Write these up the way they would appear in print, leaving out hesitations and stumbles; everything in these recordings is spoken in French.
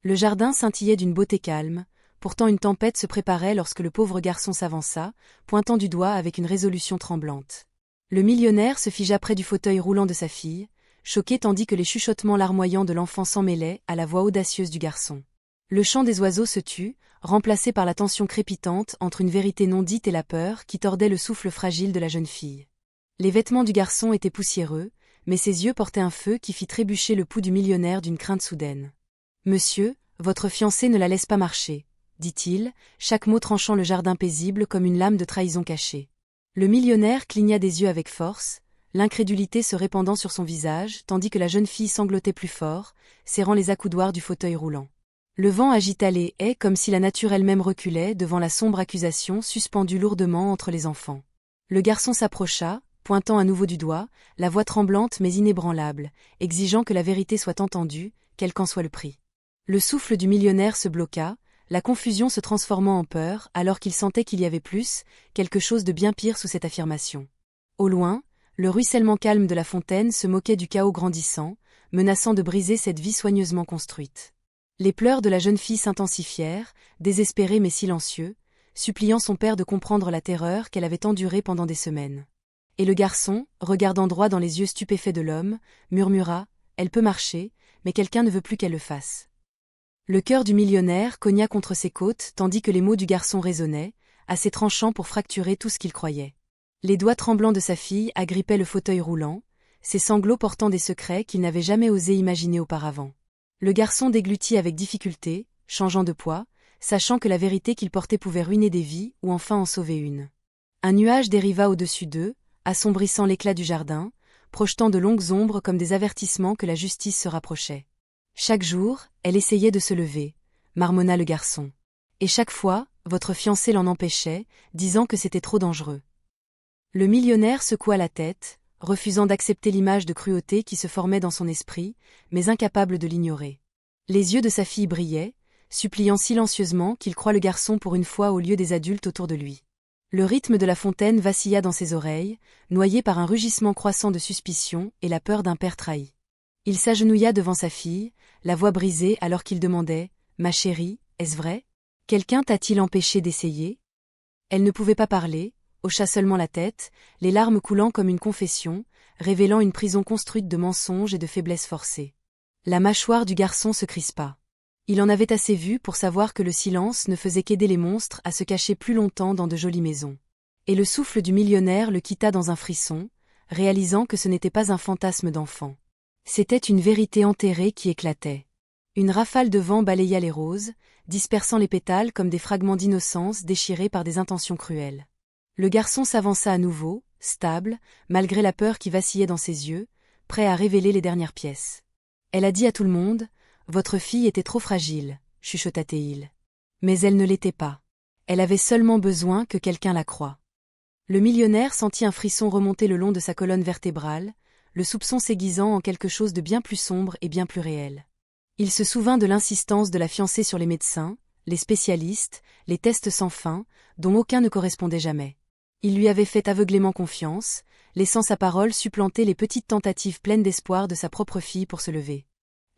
Le jardin scintillait d'une beauté calme, pourtant une tempête se préparait lorsque le pauvre garçon s'avança, pointant du doigt avec une résolution tremblante. Le millionnaire se figea près du fauteuil roulant de sa fille, choqué tandis que les chuchotements larmoyants de l'enfant s'en mêlaient à la voix audacieuse du garçon. Le chant des oiseaux se tut, remplacé par la tension crépitante entre une vérité non dite et la peur qui tordait le souffle fragile de la jeune fille. Les vêtements du garçon étaient poussiéreux, mais ses yeux portaient un feu qui fit trébucher le pouls du millionnaire d'une crainte soudaine. « Monsieur, votre fiancée ne la laisse pas marcher, » dit-il, chaque mot tranchant le jardin paisible comme une lame de trahison cachée. Le millionnaire cligna des yeux avec force, l'incrédulité se répandant sur son visage, tandis que la jeune fille sanglotait plus fort, serrant les accoudoirs du fauteuil roulant. Le vent agita les haies comme si la nature elle-même reculait devant la sombre accusation suspendue lourdement entre les enfants. Le garçon s'approcha, pointant à nouveau du doigt, la voix tremblante mais inébranlable, exigeant que la vérité soit entendue, quel qu'en soit le prix. Le souffle du millionnaire se bloqua, la confusion se transformant en peur alors qu'il sentait qu'il y avait plus, quelque chose de bien pire sous cette affirmation. Au loin, le ruissellement calme de la fontaine se moquait du chaos grandissant, menaçant de briser cette vie soigneusement construite. Les pleurs de la jeune fille s'intensifièrent, désespérés mais silencieux, suppliant son père de comprendre la terreur qu'elle avait endurée pendant des semaines. Et le garçon, regardant droit dans les yeux stupéfaits de l'homme, murmura « Elle peut marcher, mais quelqu'un ne veut plus qu'elle le fasse. » Le cœur du millionnaire cogna contre ses côtes tandis que les mots du garçon résonnaient, assez tranchants pour fracturer tout ce qu'il croyait. Les doigts tremblants de sa fille agrippaient le fauteuil roulant, ses sanglots portant des secrets qu'il n'avait jamais osé imaginer auparavant. Le garçon déglutit avec difficulté, changeant de poids, sachant que la vérité qu'il portait pouvait ruiner des vies ou enfin en sauver une. Un nuage dériva au-dessus d'eux, assombrissant l'éclat du jardin, projetant de longues ombres comme des avertissements que la justice se rapprochait. Chaque jour, elle essayait de se lever, marmonna le garçon. Et chaque fois, votre fiancé l'en empêchait, disant que c'était trop dangereux. Le millionnaire secoua la tête, refusant d'accepter l'image de cruauté qui se formait dans son esprit, mais incapable de l'ignorer. Les yeux de sa fille brillaient, suppliant silencieusement qu'il croie le garçon pour une fois au lieu des adultes autour de lui. Le rythme de la fontaine vacilla dans ses oreilles, noyé par un rugissement croissant de suspicion et la peur d'un père trahi. Il s'agenouilla devant sa fille, la voix brisée alors qu'il demandait « Ma chérie, est-ce vrai? Quelqu'un t'a-t-il empêché d'essayer ?» Elle ne pouvait pas parler, hocha seulement la tête, les larmes coulant comme une confession, révélant une prison construite de mensonges et de faiblesses forcées. La mâchoire du garçon se crispa. Il en avait assez vu pour savoir que le silence ne faisait qu'aider les monstres à se cacher plus longtemps dans de jolies maisons. Et le souffle du millionnaire le quitta dans un frisson, réalisant que ce n'était pas un fantasme d'enfant. C'était une vérité enterrée qui éclatait. Une rafale de vent balaya les roses, dispersant les pétales comme des fragments d'innocence déchirés par des intentions cruelles. Le garçon s'avança à nouveau, stable, malgré la peur qui vacillait dans ses yeux, prêt à révéler les dernières pièces. Elle a dit à tout le monde, « Votre fille était trop fragile », chuchota-t-il. Mais elle ne l'était pas. Elle avait seulement besoin que quelqu'un la croie. Le millionnaire sentit un frisson remonter le long de sa colonne vertébrale, le soupçon s'aiguisant en quelque chose de bien plus sombre et bien plus réel. Il se souvint de l'insistance de la fiancée sur les médecins, les spécialistes, les tests sans fin, dont aucun ne correspondait jamais. Il lui avait fait aveuglément confiance, laissant sa parole supplanter les petites tentatives pleines d'espoir de sa propre fille pour se lever.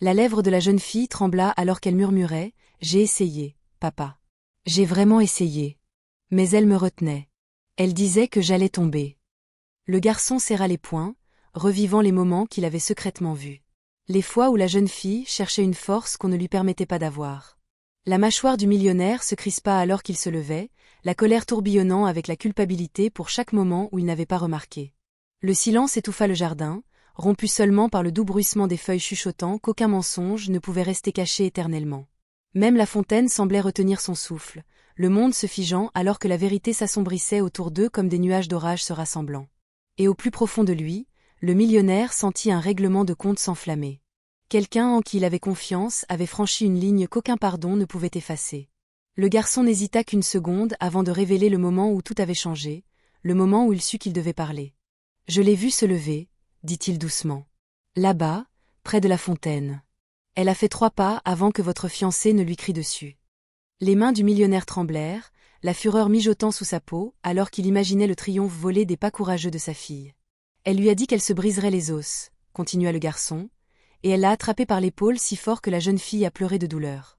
La lèvre de la jeune fille trembla alors qu'elle murmurait « J'ai essayé, papa. J'ai vraiment essayé. » Mais elle me retenait. Elle disait que j'allais tomber. Le garçon serra les poings, revivant les moments qu'il avait secrètement vus. Les fois où la jeune fille cherchait une force qu'on ne lui permettait pas d'avoir. La mâchoire du millionnaire se crispa alors qu'il se levait, la colère tourbillonnant avec la culpabilité pour chaque moment où il n'avait pas remarqué. Le silence étouffa le jardin, rompu seulement par le doux bruissement des feuilles chuchotant qu'aucun mensonge ne pouvait rester caché éternellement. Même la fontaine semblait retenir son souffle, le monde se figeant alors que la vérité s'assombrissait autour d'eux comme des nuages d'orage se rassemblant. Et au plus profond de lui, le millionnaire sentit un règlement de compte s'enflammer. Quelqu'un en qui il avait confiance avait franchi une ligne qu'aucun pardon ne pouvait effacer. Le garçon n'hésita qu'une seconde avant de révéler le moment où tout avait changé, le moment où il sut qu'il devait parler. « Je l'ai vue se lever », dit-il doucement. « Là-bas, près de la fontaine. Elle a fait 3 pas avant que votre fiancé ne lui crie dessus. » Les mains du millionnaire tremblèrent, la fureur mijotant sous sa peau alors qu'il imaginait le triomphe volé des pas courageux de sa fille. « Elle lui a dit qu'elle se briserait les os », continua le garçon, et elle l'a attrapé par l'épaule si fort que la jeune fille a pleuré de douleur.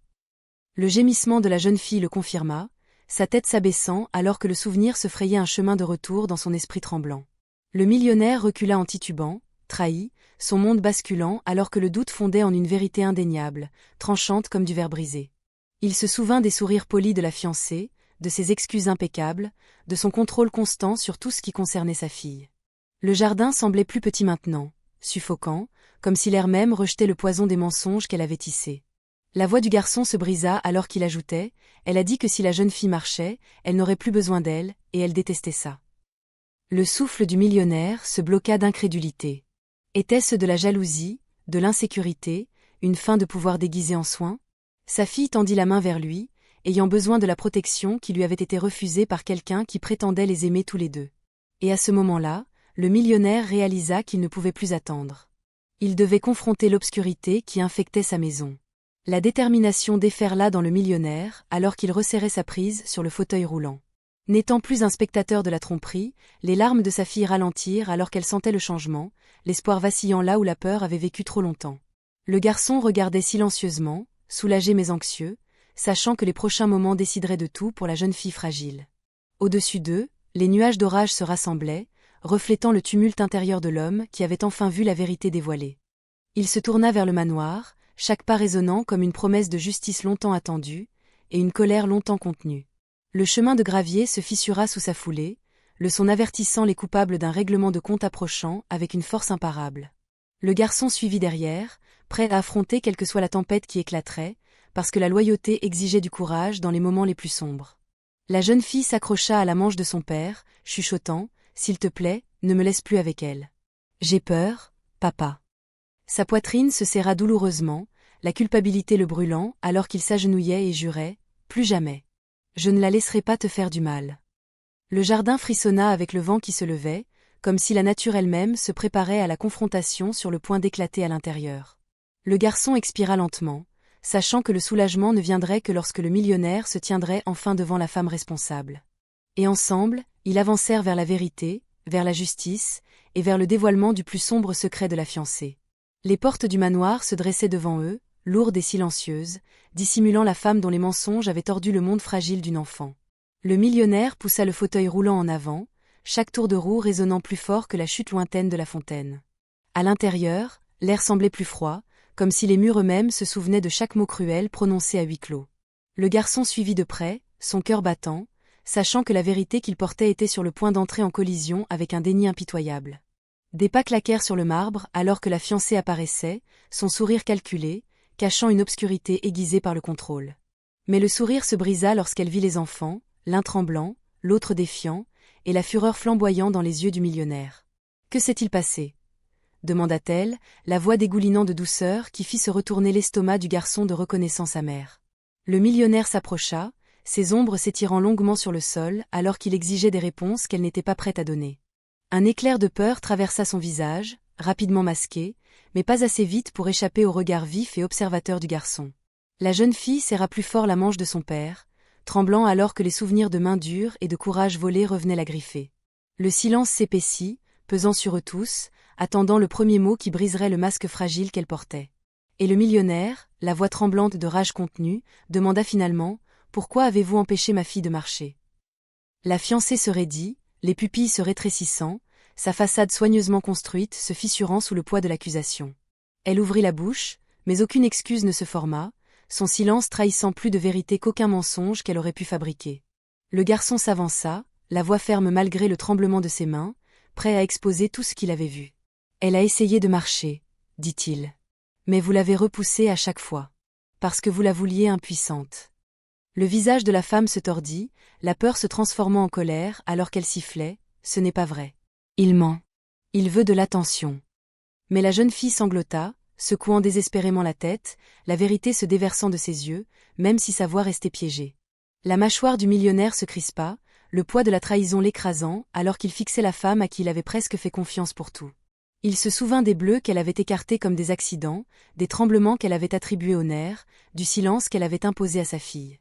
Le gémissement de la jeune fille le confirma, sa tête s'abaissant alors que le souvenir se frayait un chemin de retour dans son esprit tremblant. Le millionnaire recula en titubant, trahi, son monde basculant alors que le doute fondait en une vérité indéniable, tranchante comme du verre brisé. Il se souvint des sourires polis de la fiancée, de ses excuses impeccables, de son contrôle constant sur tout ce qui concernait sa fille. Le jardin semblait plus petit maintenant, suffocant, comme si l'air même rejetait le poison des mensonges qu'elle avait tissés. La voix du garçon se brisa alors qu'il ajoutait « Elle a dit que si la jeune fille marchait, elle n'aurait plus besoin d'elle, et elle détestait ça. » Le souffle du millionnaire se bloqua d'incrédulité. Était-ce de la jalousie, de l'insécurité, une fin de pouvoir déguisée en soin? Sa fille tendit la main vers lui, ayant besoin de la protection qui lui avait été refusée par quelqu'un qui prétendait les aimer tous les deux. Et à ce moment-là, le millionnaire réalisa qu'il ne pouvait plus attendre. Il devait confronter l'obscurité qui infectait sa maison. La détermination déferla dans le millionnaire alors qu'il resserrait sa prise sur le fauteuil roulant. N'étant plus un spectateur de la tromperie, les larmes de sa fille ralentirent alors qu'elle sentait le changement, l'espoir vacillant là où la peur avait vécu trop longtemps. Le garçon regardait silencieusement, soulagé mais anxieux, sachant que les prochains moments décideraient de tout pour la jeune fille fragile. Au-dessus d'eux, les nuages d'orage se rassemblaient, reflétant le tumulte intérieur de l'homme qui avait enfin vu la vérité dévoilée. Il se tourna vers le manoir, chaque pas résonnant comme une promesse de justice longtemps attendue, et une colère longtemps contenue. Le chemin de gravier se fissura sous sa foulée, le son avertissant les coupables d'un règlement de compte approchant avec une force imparable. Le garçon suivit derrière, prêt à affronter quelle que soit la tempête qui éclaterait, parce que la loyauté exigeait du courage dans les moments les plus sombres. La jeune fille s'accrocha à la manche de son père, chuchotant « S'il te plaît, ne me laisse plus avec elle. J'ai peur, papa. » Sa poitrine se serra douloureusement, la culpabilité le brûlant alors qu'il s'agenouillait et jurait « Plus jamais. Je ne la laisserai pas te faire du mal. » Le jardin frissonna avec le vent qui se levait, comme si la nature elle-même se préparait à la confrontation sur le point d'éclater à l'intérieur. Le garçon expira lentement, sachant que le soulagement ne viendrait que lorsque le millionnaire se tiendrait enfin devant la femme responsable. Et ensemble, ils avancèrent vers la vérité, vers la justice, et vers le dévoilement du plus sombre secret de la fiancée. Les portes du manoir se dressaient devant eux, lourdes et silencieuses, dissimulant la femme dont les mensonges avaient tordu le monde fragile d'une enfant. Le millionnaire poussa le fauteuil roulant en avant, chaque tour de roue résonnant plus fort que la chute lointaine de la fontaine. À l'intérieur, l'air semblait plus froid, comme si les murs eux-mêmes se souvenaient de chaque mot cruel prononcé à huis clos. Le garçon suivit de près, son cœur battant, sachant que la vérité qu'il portait était sur le point d'entrer en collision avec un déni impitoyable. Des pas claquèrent sur le marbre alors que la fiancée apparaissait, son sourire calculé, cachant une obscurité aiguisée par le contrôle. Mais le sourire se brisa lorsqu'elle vit les enfants, l'un tremblant, l'autre défiant, et la fureur flamboyant dans les yeux du millionnaire. « Que s'est-il passé ?» demanda-t-elle, la voix dégoulinant de douceur qui fit se retourner l'estomac du garçon de reconnaissance amère. Le millionnaire s'approcha, ses ombres s'étirant longuement sur le sol alors qu'il exigeait des réponses qu'elle n'était pas prête à donner. Un éclair de peur traversa son visage, rapidement masqué, mais pas assez vite pour échapper au regard vif et observateur du garçon. La jeune fille serra plus fort la manche de son père, tremblant alors que les souvenirs de main dure et de courage volé revenaient la griffer. Le silence s'épaissit, pesant sur eux tous, attendant le premier mot qui briserait le masque fragile qu'elle portait. Et le millionnaire, la voix tremblante de rage contenue, demanda finalement « Pourquoi avez-vous empêché ma fille de marcher ?» La fiancée se raidit, les pupilles se rétrécissant, sa façade soigneusement construite se fissurant sous le poids de l'accusation. Elle ouvrit la bouche, mais aucune excuse ne se forma, son silence trahissant plus de vérité qu'aucun mensonge qu'elle aurait pu fabriquer. Le garçon s'avança, la voix ferme malgré le tremblement de ses mains, prêt à exposer tout ce qu'il avait vu. « Elle a essayé de marcher, dit-il. Mais vous l'avez repoussée à chaque fois. Parce que vous la vouliez impuissante. » Le visage de la femme se tordit, la peur se transformant en colère alors qu'elle sifflait « Ce n'est pas vrai. Il ment. Il veut de l'attention. » Mais la jeune fille sanglota, secouant désespérément la tête, la vérité se déversant de ses yeux, même si sa voix restait piégée. La mâchoire du millionnaire se crispa, le poids de la trahison l'écrasant alors qu'il fixait la femme à qui il avait presque fait confiance pour tout. Il se souvint des bleus qu'elle avait écartés comme des accidents, des tremblements qu'elle avait attribués aux nerfs, du silence qu'elle avait imposé à sa fille.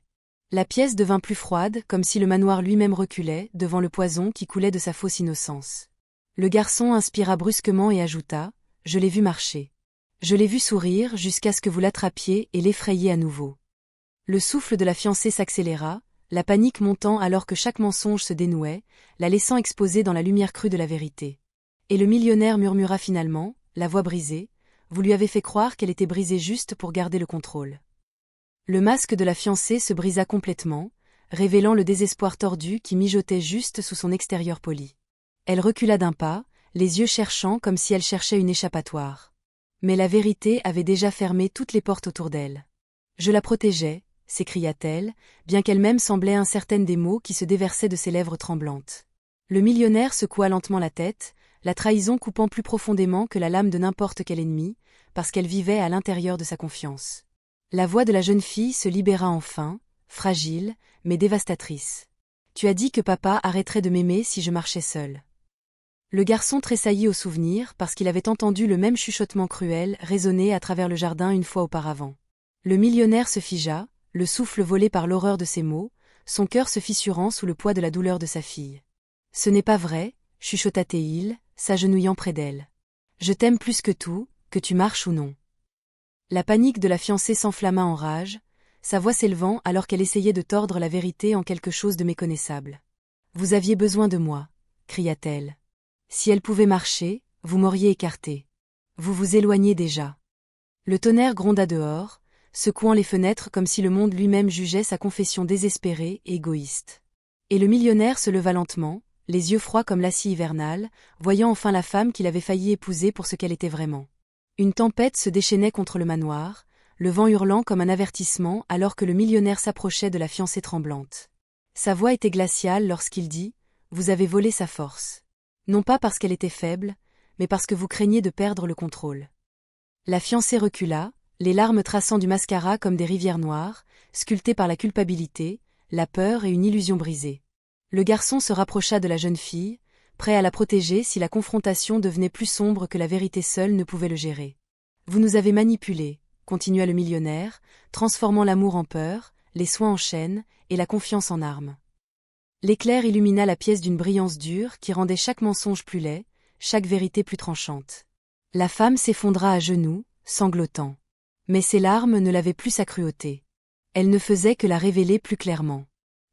La pièce devint plus froide, comme si le manoir lui-même reculait, devant le poison qui coulait de sa fausse innocence. Le garçon inspira brusquement et ajouta « Je l'ai vue marcher. Je l'ai vu sourire jusqu'à ce que vous l'attrapiez et l'effrayiez à nouveau. Le souffle de la fiancée s'accéléra, la panique montant alors que chaque mensonge se dénouait, la laissant exposée dans la lumière crue de la vérité. Et le millionnaire murmura finalement, la voix brisée, « Vous lui avez fait croire qu'elle était brisée juste pour garder le contrôle. » Le masque de la fiancée se brisa complètement, révélant le désespoir tordu qui mijotait juste sous son extérieur poli. Elle recula d'un pas, les yeux cherchants comme si elle cherchait une échappatoire. Mais la vérité avait déjà fermé toutes les portes autour d'elle. « Je la protégeais », s'écria-t-elle, bien qu'elle-même semblait incertaine des mots qui se déversaient de ses lèvres tremblantes. Le millionnaire secoua lentement la tête, la trahison coupant plus profondément que la lame de n'importe quel ennemi, parce qu'elle vivait à l'intérieur de sa confiance. La voix de la jeune fille se libéra enfin, fragile, mais dévastatrice. « Tu as dit que papa arrêterait de m'aimer si je marchais seul. » Le garçon tressaillit au souvenir parce qu'il avait entendu le même chuchotement cruel résonner à travers le jardin une fois auparavant. Le millionnaire se figea, le souffle volé par l'horreur de ces mots, son cœur se fissurant sous le poids de la douleur de sa fille. « Ce n'est pas vrai, chuchota Théil, s'agenouillant près d'elle. Je t'aime plus que tout, que tu marches ou non. » La panique de la fiancée s'enflamma en rage, sa voix s'élevant alors qu'elle essayait de tordre la vérité en quelque chose de méconnaissable. « Vous aviez besoin de moi, » cria-t-elle. « Si elle pouvait marcher, vous m'auriez écarté. Vous vous éloignez déjà. » Le tonnerre gronda dehors, secouant les fenêtres comme si le monde lui-même jugeait sa confession désespérée et égoïste. Et le millionnaire se leva lentement, les yeux froids comme l'acier hivernal, voyant enfin la femme qu'il avait failli épouser pour ce qu'elle était vraiment. Une tempête se déchaînait contre le manoir, le vent hurlant comme un avertissement alors que le millionnaire s'approchait de la fiancée tremblante. Sa voix était glaciale lorsqu'il dit « Vous avez volé sa force. Non pas parce qu'elle était faible, mais parce que vous craignez de perdre le contrôle. » La fiancée recula, les larmes traçant du mascara comme des rivières noires, sculptées par la culpabilité, la peur et une illusion brisée. Le garçon se rapprocha de la jeune fille, prêt à la protéger si la confrontation devenait plus sombre que la vérité seule ne pouvait le gérer. « Vous nous avez manipulés, » continua le millionnaire, transformant l'amour en peur, les soins en chaîne, et la confiance en arme. L'éclair illumina la pièce d'une brillance dure qui rendait chaque mensonge plus laid, chaque vérité plus tranchante. La femme s'effondra à genoux, sanglotant. Mais ses larmes ne lavaient plus sa cruauté. Elle ne faisait que la révéler plus clairement.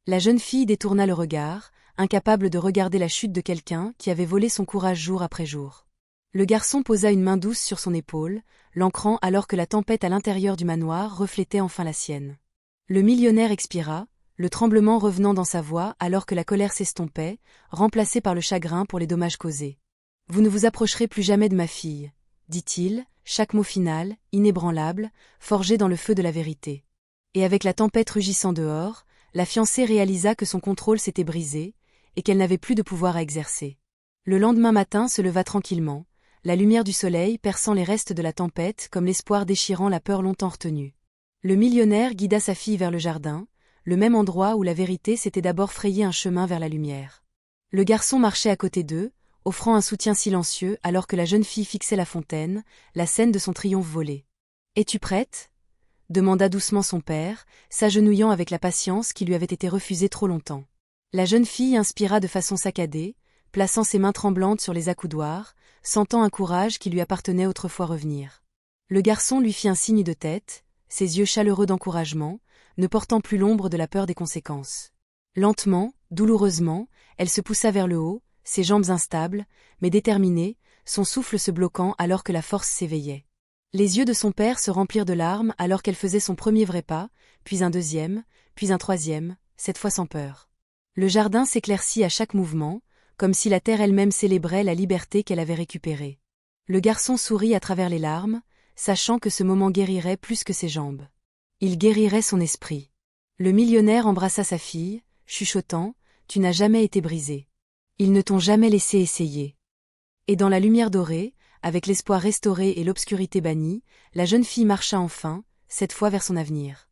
La jeune fille détourna le regard, incapable de regarder la chute de quelqu'un qui avait volé son courage jour après jour. Le garçon posa une main douce sur son épaule, l'ancrant alors que la tempête à l'intérieur du manoir reflétait enfin la sienne. Le millionnaire expira, le tremblement revenant dans sa voix alors que la colère s'estompait, remplacée par le chagrin pour les dommages causés. « Vous ne vous approcherez plus jamais de ma fille, » dit-il, chaque mot final, inébranlable, forgé dans le feu de la vérité. Et avec la tempête rugissant dehors, la fiancée réalisa que son contrôle s'était brisé, et qu'elle n'avait plus de pouvoir à exercer. Le lendemain matin se leva tranquillement, la lumière du soleil perçant les restes de la tempête comme l'espoir déchirant la peur longtemps retenue. Le millionnaire guida sa fille vers le jardin, le même endroit où la vérité s'était d'abord frayé un chemin vers la lumière. Le garçon marchait à côté d'eux, offrant un soutien silencieux alors que la jeune fille fixait la fontaine, la scène de son triomphe volé. « Es-tu prête ?» demanda doucement son père, s'agenouillant avec la patience qui lui avait été refusée trop longtemps. La jeune fille inspira de façon saccadée, plaçant ses mains tremblantes sur les accoudoirs, sentant un courage qui lui appartenait autrefois revenir. Le garçon lui fit un signe de tête, ses yeux chaleureux d'encouragement, ne portant plus l'ombre de la peur des conséquences. Lentement, douloureusement, elle se poussa vers le haut, ses jambes instables, mais déterminées, son souffle se bloquant alors que la force s'éveillait. Les yeux de son père se remplirent de larmes alors qu'elle faisait son premier vrai pas, puis un deuxième, puis un troisième, cette fois sans peur. Le jardin s'éclaircit à chaque mouvement, comme si la terre elle-même célébrait la liberté qu'elle avait récupérée. Le garçon sourit à travers les larmes, sachant que ce moment guérirait plus que ses jambes. Il guérirait son esprit. Le millionnaire embrassa sa fille, chuchotant « Tu n'as jamais été brisée. Ils ne t'ont jamais laissé essayer. » Et dans la lumière dorée, avec l'espoir restauré et l'obscurité bannie, la jeune fille marcha enfin, cette fois vers son avenir.